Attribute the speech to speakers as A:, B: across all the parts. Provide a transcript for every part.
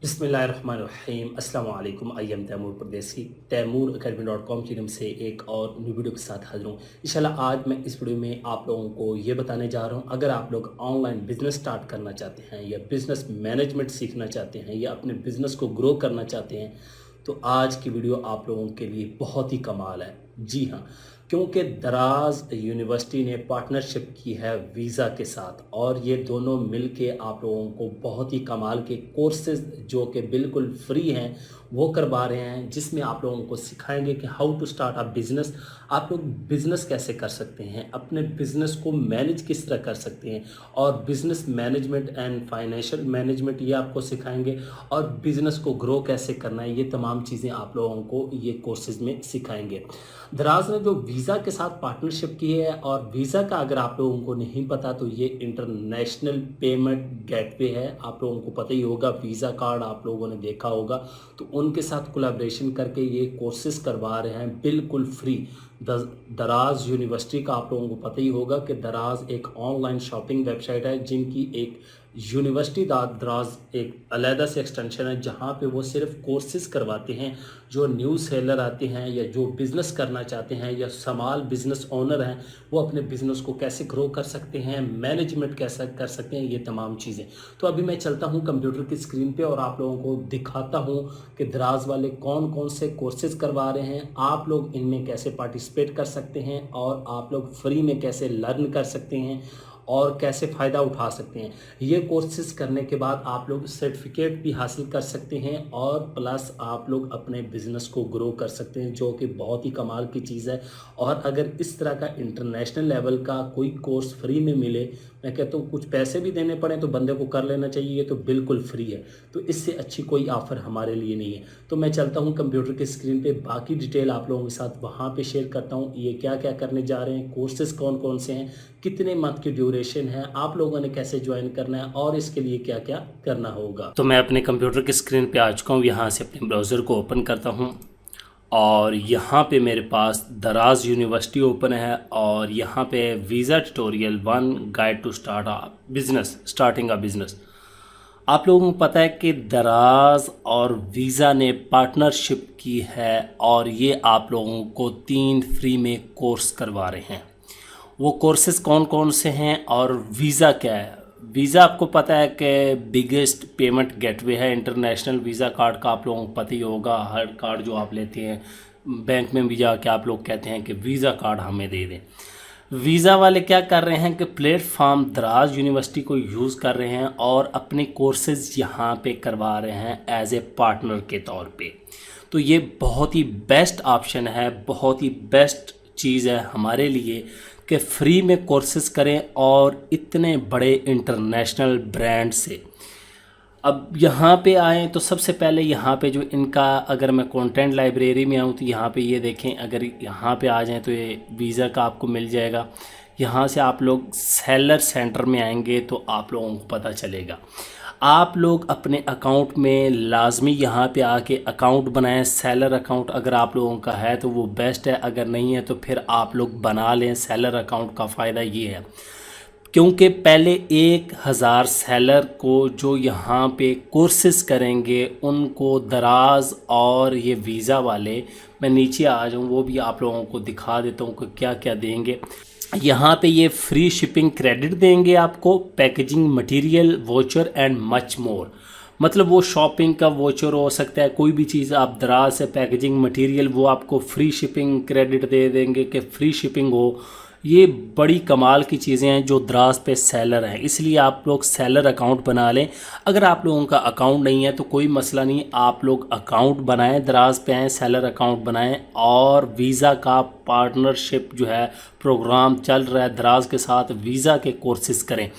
A: बिस्मिल्लाहिर्रहमानिर्रहीम अस्सलाम वालेकुम। आई एम तैमूर परदेसी तैमूरacademy.com की तरफ से एक और न्यू वीडियो के साथ हाजिर हूँ। इंशाल्लाह आज मैं इस वीडियो में आप लोगों को ये बताने जा रहा हूँ, अगर आप लोग ऑनलाइन बिजनेस स्टार्ट करना चाहते हैं या बिजनेस मैनेजमेंट सीखना चाहते हैं या अपने बिजनेस को ग्रो करना चाहते हैं तो आज की वीडियो आप लोगों के लिए बहुत ही कमाल है। जी हाँ, क्योंकि दराज यूनिवर्सिटी ने पार्टनरशिप की है वीज़ा के साथ और ये दोनों मिलके आप लोगों को बहुत ही कमाल के कोर्सेज जो कि बिल्कुल फ्री हैं वो करवा रहे हैं, जिसमें आप लोगों को सिखाएंगे कि how to start a business. आप लोग बिज़नेस कैसे कर सकते हैं, अपने बिज़नेस को मैनेज किस तरह कर सकते हैं और business management and financial management ये आपको सिखाएंगे और बिज़नेस को ग्रो कैसे करना है, ये तमाम चीज़ें आप लोगों को ये कोर्सेज में सिखाएंगे। दराज ने जो वीज़ा के साथ पार्टनरशिप की है, और वीज़ा का अगर आप लोगों को नहीं पता तो ये इंटरनेशनल पेमेंट गेटवे है। आप लोगों को पता ही होगा, वीज़ा कार्ड आप लोगों ने देखा होगा, तो उनके साथ कोलैबोरेशन करके ये कोर्सेज करवा रहे हैं बिल्कुल फ्री। दराज यूनिवर्सिटी का आप लोगों को पता ही होगा कि दराज एक ऑनलाइन शॉपिंग वेबसाइट है, जिनकी एक यूनिवर्सिटी दराज एक अलहदा से एक्सटेंशन है, जहाँ पे वो सिर्फ कोर्सेज करवाते हैं। जो न्यू सेलर आते हैं या जो बिज़नेस करना चाहते हैं या स्मॉल बिज़नेस ओनर हैं, वो अपने बिज़नेस को कैसे ग्रो कर सकते हैं, मैनेजमेंट कैसे कर सकते हैं, ये तमाम चीज़ें। तो अभी मैं चलता हूँ कंप्यूटर की स्क्रीन पे और आप लोगों को दिखाता हूँ कि दराज वाले कौन कौन से कोर्सेज करवा रहे हैं, आप लोग इनमें कैसे पार्टिसिपेट कर सकते हैं और आप लोग फ्री में कैसे लर्न कर सकते हैं और कैसे फ़ायदा उठा सकते हैं। ये कोर्सेज करने के बाद आप लोग सर्टिफिकेट भी हासिल कर सकते हैं और प्लस आप लोग अपने बिज़नेस को ग्रो कर सकते हैं, जो कि बहुत ही कमाल की चीज़ है। और अगर इस तरह का इंटरनेशनल लेवल का कोई कोर्स फ्री में मिले, मैं कहता हूँ कुछ पैसे भी देने पड़े तो बंदे को कर लेना चाहिए, ये तो बिल्कुल फ्री है। तो इससे अच्छी कोई ऑफ़र हमारे लिए नहीं है। तो मैं चलता हूँ कंप्यूटर की स्क्रीन पे, बाकी डिटेल आप लोगों के साथ वहाँ पे शेयर करता हूँ। ये क्या क्या करने जा रहे हैं, कोर्सेज कौन कौन से हैं, कितने मंथ की ड्यूरेशन है, आप लोगों ने कैसे ज्वाइन करना है और इसके लिए क्या क्या करना होगा। तो मैं अपने कंप्यूटर की स्क्रीन पे आ चुका हूँ। यहाँ से अपने ब्राउज़र को ओपन करता हूँ और यहाँ पे मेरे पास दराज यूनिवर्सिटी ओपन है और यहाँ पे visa tutorial 1 guide to start a business, starting a business. आप लोगों को पता है कि दराज और वीज़ा ने पार्टनरशिप की है और ये आप लोगों को 3 फ्री में कोर्स करवा रहे हैं। वो कोर्सेज़ कौन कौन से हैं और वीज़ा क्या है। वीज़ा आपको पता है कि बिगेस्ट पेमेंट गेटवे है। इंटरनेशनल वीज़ा कार्ड का आप लोगों को पता ही होगा। हर कार्ड जो आप लेते हैं बैंक में भी जाके आप लोग कहते हैं कि वीज़ा कार्ड हमें दे दें। वीज़ा वाले क्या कर रहे हैं कि प्लेटफॉर्म दराज यूनिवर्सिटी को यूज़ कर रहे हैं और अपने कोर्सेज़ यहाँ पे करवा रहे हैं एज ए पार्टनर के तौर पे। तो ये बहुत ही बेस्ट ऑप्शन है, बहुत ही बेस्ट चीज़ है हमारे लिए कि फ्री में कोर्सेज़ करें और इतने बड़े इंटरनेशनल ब्रांड से। अब यहाँ पे आएँ तो सबसे पहले यहाँ पे जो इनका, अगर मैं कंटेंट लाइब्रेरी में आऊँ तो यहाँ पे ये देखें, अगर यहाँ पे आ जाएँ तो ये वीज़ा का आपको मिल जाएगा। यहाँ से आप लोग सेलर सेंटर में आएंगे तो आप लोगों को पता चलेगा। आप लोग अपने अकाउंट में लाजमी यहाँ पे आके अकाउंट बनाएं। सेलर अकाउंट अगर आप लोगों का है तो वो बेस्ट है, अगर नहीं है तो फिर आप लोग बना लें। सेलर अकाउंट का फ़ायदा ये है क्योंकि पहले 1000 सेलर को जो यहाँ पे कोर्सेज करेंगे उनको दराज और ये वीज़ा वाले, मैं नीचे आ जाऊँ वो भी आप लोगों को दिखा देता हूँ कि क्या क्या देंगे। यहाँ पे ये फ्री शिपिंग क्रेडिट देंगे आपको, packaging material, voucher and much more. मतलब वो शॉपिंग का वोचर हो सकता है, कोई भी चीज़ आप दराज से पैकेजिंग मटेरियल, वो आपको फ्री शिपिंग क्रेडिट दे देंगे कि फ्री शिपिंग हो। ये बड़ी कमाल की चीज़ें हैं जो दराज पे सेलर हैं, इसलिए आप लोग सेलर अकाउंट बना लें। अगर आप लोगों का अकाउंट नहीं है तो कोई मसला नहीं, आप लोग अकाउंट बनाएं, दराज पे आएँ, सेलर अकाउंट बनाएं और वीज़ा का पार्टनरशिप जो है प्रोग्राम चल रहा है दराज के साथ, वीज़ा के कोर्सेज़ करें।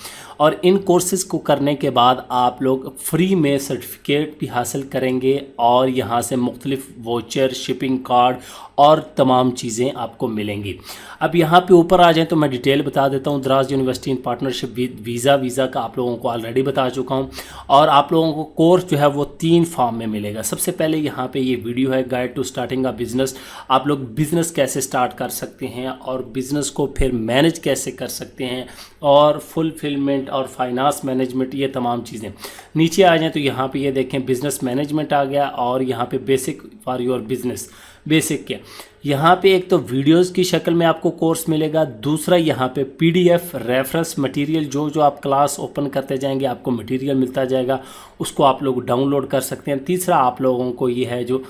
A: और इन कोर्सेज़ को करने के बाद आप लोग फ्री में सर्टिफिकेट भी हासिल करेंगे और यहाँ से मुख्तलिफ वोचर, शिपिंग कार्ड और तमाम चीज़ें आपको मिलेंगी। अब यहाँ पे ऊपर आ जाएं तो मैं डिटेल बता देता हूँ। दराज university in partnership with visa का आप लोगों को ऑलरेडी बता चुका हूँ और आप लोगों को कोर्स जो है वो 3 फॉर्म में मिलेगा। सबसे पहले यहाँ पे ये वीडियो है guide to starting a business. आप लोग बिज़नेस कैसे स्टार्ट कर सकते हैं और बिज़नेस बिज़नेस को फिर मैनेज कैसे कर सकते हैं, और फुलफिलमेंट और फाइनेंस मैनेजमेंट, ये तमाम चीज़ें। नीचे आ जाएं तो यहाँ पे ये देखें बिज़नेस मैनेजमेंट आ गया, और यहाँ पे basic for your business, basic क्या, यहाँ पे एक तो वीडियोस की शक्ल में आपको कोर्स मिलेगा, दूसरा यहाँ पे पीडीएफ रेफरेंस मटेरियल, जो जो आप क्लास ओपन करते जाएंगे आपको मटेरियल मिलता जाएगा, उसको आप लोग डाउनलोड कर सकते हैं। तीसरा आप लोगों को ये है जो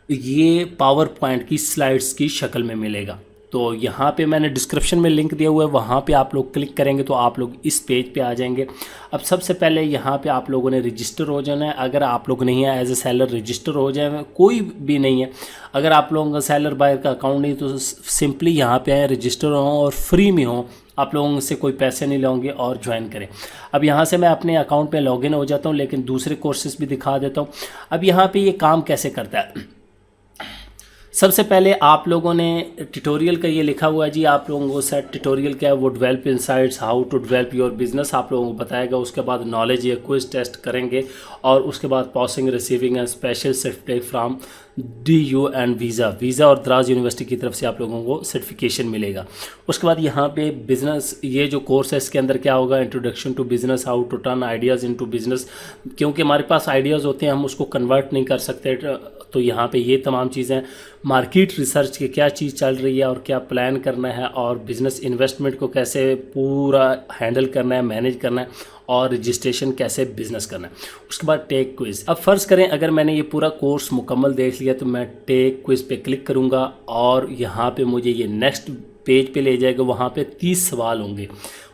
A: ये पावर पॉइंट की स्लाइड्स की शक्ल में मिलेगा। तो यहाँ पे मैंने डिस्क्रिप्शन में लिंक दिया हुआ है, वहाँ पे आप लोग क्लिक करेंगे तो आप लोग इस पेज पे आ जाएंगे। अब सबसे पहले यहाँ पे आप लोगों ने रजिस्टर हो जाना है। अगर आप लोग नहीं है एज ए सेलर रजिस्टर हो जाए, कोई भी नहीं है, अगर आप लोगों का सेलर बायर का अकाउंट नहीं तो सिंपली यहाँ पे आए, रजिस्टर हों और फ्री में हो, आप लोगों से कोई पैसे नहीं लेंगे और ज्वाइन करें। अब यहाँ से मैं अपने अकाउंट में लॉगिन हो जाता हूँ, लेकिन दूसरे कोर्सेज भी दिखा देता हूँ। अब यहाँ पे ये काम कैसे करता है, सबसे पहले आप लोगों ने ट्यूटोरियल का ये लिखा हुआ है जी, आप लोगों को सेट ट्यूटोरियल क्या है, वो develop insights how to develop your business आप लोगों को बताएगा। उसके बाद नॉलेज या क्विज टेस्ट करेंगे, और उसके बाद passing receiving end special certificate from DU and visa और द्रास यूनिवर्सिटी की तरफ से आप लोगों को सर्टिफिकेशन मिलेगा। उसके बाद यहाँ पे बिज़नेस, ये जो कोर्स है इसके अंदर क्या होगा, introduction to business, how to turn ideas into business, क्योंकि हमारे पास आइडियाज़ होते हैं हम उसको कन्वर्ट नहीं कर सकते, तो यहाँ पे ये तमाम चीज़ें, मार्केट रिसर्च की क्या चीज़ चल रही है और क्या प्लान करना है, और बिज़नेस इन्वेस्टमेंट को कैसे पूरा हैंडल करना है, मैनेज करना है, और रजिस्ट्रेशन कैसे बिज़नेस करना है। उसके बाद टेक क्विज़। अब फ़र्ज़ करें अगर मैंने ये पूरा कोर्स मुकम्मल देख लिया तो मैं टेक क्विज़ पे क्लिक करूँगा, और यहाँ पे मुझे ये नेक्स्ट पेज पे ले जाएगा। वहाँ पे 30 सवाल होंगे,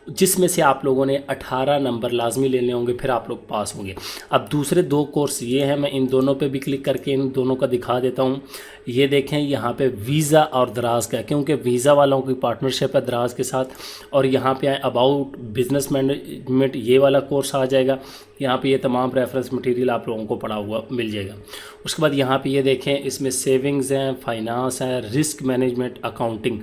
A: जिसमें से आप लोगों ने 18 नंबर लाजमी लेने होंगे, फिर आप लोग पास होंगे। अब दूसरे 2 कोर्स ये हैं, मैं इन दोनों पे भी क्लिक करके इन दोनों का दिखा देता हूँ। ये देखें यहाँ पे वीज़ा और दराज का, क्योंकि वीज़ा वालों की पार्टनरशिप है दराज के साथ, और यहाँ पे आए अबाउट बिजनेस मैनेजमेंट, ये वाला कोर्स आ जाएगा। यहाँ पे ये तमाम रेफरेंस मटेरियल आप लोगों को पड़ा हुआ मिल जाएगा। उसके बाद यहाँ पे ये देखें, इसमें सेविंग्स हैं, फाइनेंस है, रिस्क मैनेजमेंट, अकाउंटिंग,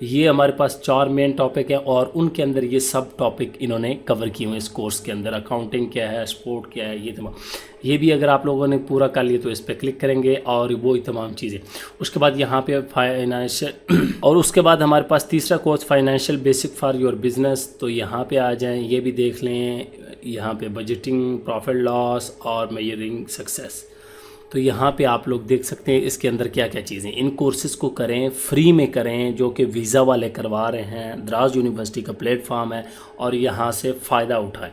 A: ये हमारे पास 4 मेन टॉपिक है, और उनके अंदर ये सब टॉपिक इन्होंने कवर किए हुए हैं इस कोर्स के अंदर। अकाउंटिंग क्या है, स्पोर्ट क्या है, ये तमाम, ये भी अगर आप लोगों ने पूरा कर लिया तो इस पर क्लिक करेंगे, और वो ही तमाम चीज़ें। उसके बाद यहाँ पे फाइनेंशियल, और उसके बाद हमारे पास तीसरा course financial basic for your business, तो यहाँ पे आ जाएं, ये भी देख लें। यहाँ पे बजटिंग, प्रॉफिट लॉस और मेजरिंग सक्सेस, तो यहाँ पे आप लोग देख सकते हैं इसके अंदर क्या क्या चीज़ें। इन कोर्सेज़ को करें, फ्री में करें, जो कि वीज़ा वाले करवा रहे हैं, द्रास यूनिवर्सिटी का प्लेटफॉर्म है, और यहाँ से फ़ायदा उठाएं।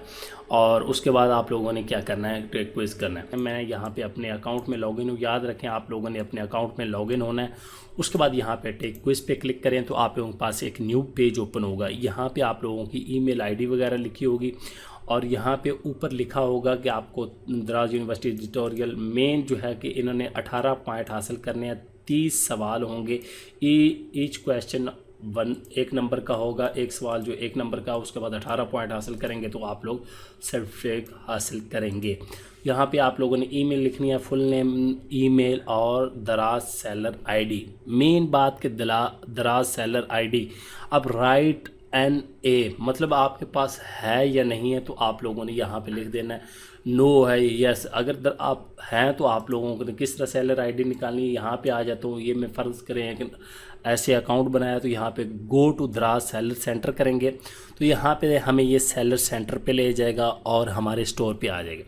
A: और उसके बाद आप लोगों ने क्या करना है, टेक क्विज़ करना है। मैं यहाँ पे अपने अकाउंट में लॉगिन हूँ, याद रखें आप लोगों ने अपने अकाउंट में लॉगिन होना है। उसके बाद यहाँ पे टेक क्विज़ पे क्लिक करें तो आप लोगों के पास एक न्यू पेज ओपन होगा। यहाँ पे आप लोगों की ईमेल आईडी वगैरह लिखी होगी, और यहाँ पे ऊपर लिखा होगा कि आपको द्रास यूनिवर्सिटी ट्यूटोरियल मेन जो है कि इन्होंने 18 पॉइंट हासिल करने हैं, 30 सवाल होंगे, ईच क्वेश्चन 1 नंबर का होगा, एक सवाल जो 1 नंबर का, उसके बाद 18 पॉइंट हासिल करेंगे तो आप लोग सर्टिफिकेट हासिल करेंगे। यहाँ पे आप लोगों ने ईमेल लिखनी है, फुल नेम, ईमेल और दराज सेलर आईडी। मेन बात कि दराज सेलर आईडी, अब राइट NA मतलब आपके पास है या नहीं है, तो आप लोगों ने यहाँ पे लिख देना है नो है, यस। अगर आप हैं तो आप लोगों को किस तरह सेलर आईडी निकालनी है, यहाँ पे आ जाता हूँ। ये मैं फ़र्ज़ करें कि ऐसे अकाउंट बनाया तो यहाँ पे go to Daraz seller center करेंगे, तो यहाँ पे हमें ये सेलर सेंटर पे ले जाएगा और हमारे स्टोर पे आ जाएगा।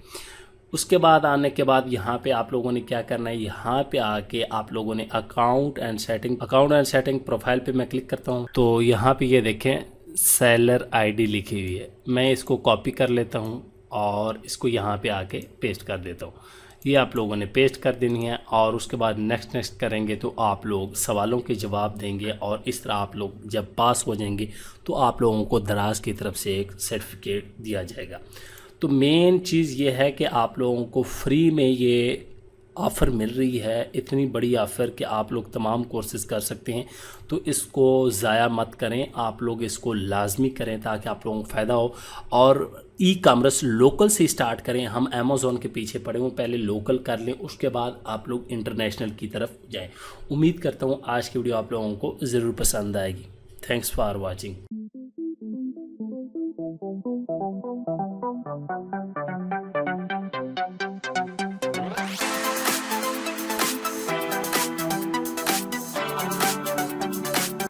A: उसके बाद आने के बाद यहाँ पे आप लोगों ने क्या करना है, यहाँ पे आके आप लोगों ने अकाउंट एंड सेटिंग प्रोफाइल पे मैं क्लिक करता हूँ, तो यहाँ पे ये देखें सेलर आईडी लिखी हुई है। मैं इसको कॉपी कर लेता हूँ और इसको यहाँ पे आके पेस्ट कर देता हूँ। ये आप लोगों ने पेस्ट कर देनी है, और उसके बाद नेक्स्ट करेंगे तो आप लोग सवालों के जवाब देंगे, और इस तरह आप लोग जब पास हो जाएंगे तो आप लोगों को दराज की तरफ से एक सर्टिफिकेट दिया जाएगा। तो मेन चीज़ ये है कि आप लोगों को फ्री में ये ऑफ़र मिल रही है, इतनी बड़ी ऑफ़र कि आप लोग तमाम कोर्सेज़ कर सकते हैं, तो इसको ज़ाया मत करें, आप लोग इसको लाजमी करें ताकि आप लोगों को फ़ायदा हो। और ई कॉमर्स लोकल से स्टार्ट करें, हम अमेज़ॉन के पीछे पड़े हुए, पहले लोकल कर लें, उसके बाद आप लोग इंटरनेशनल की तरफ जाएं। उम्मीद करता हूँ आज की वीडियो आप लोगों को ज़रूर पसंद आएगी। Thanks for watching.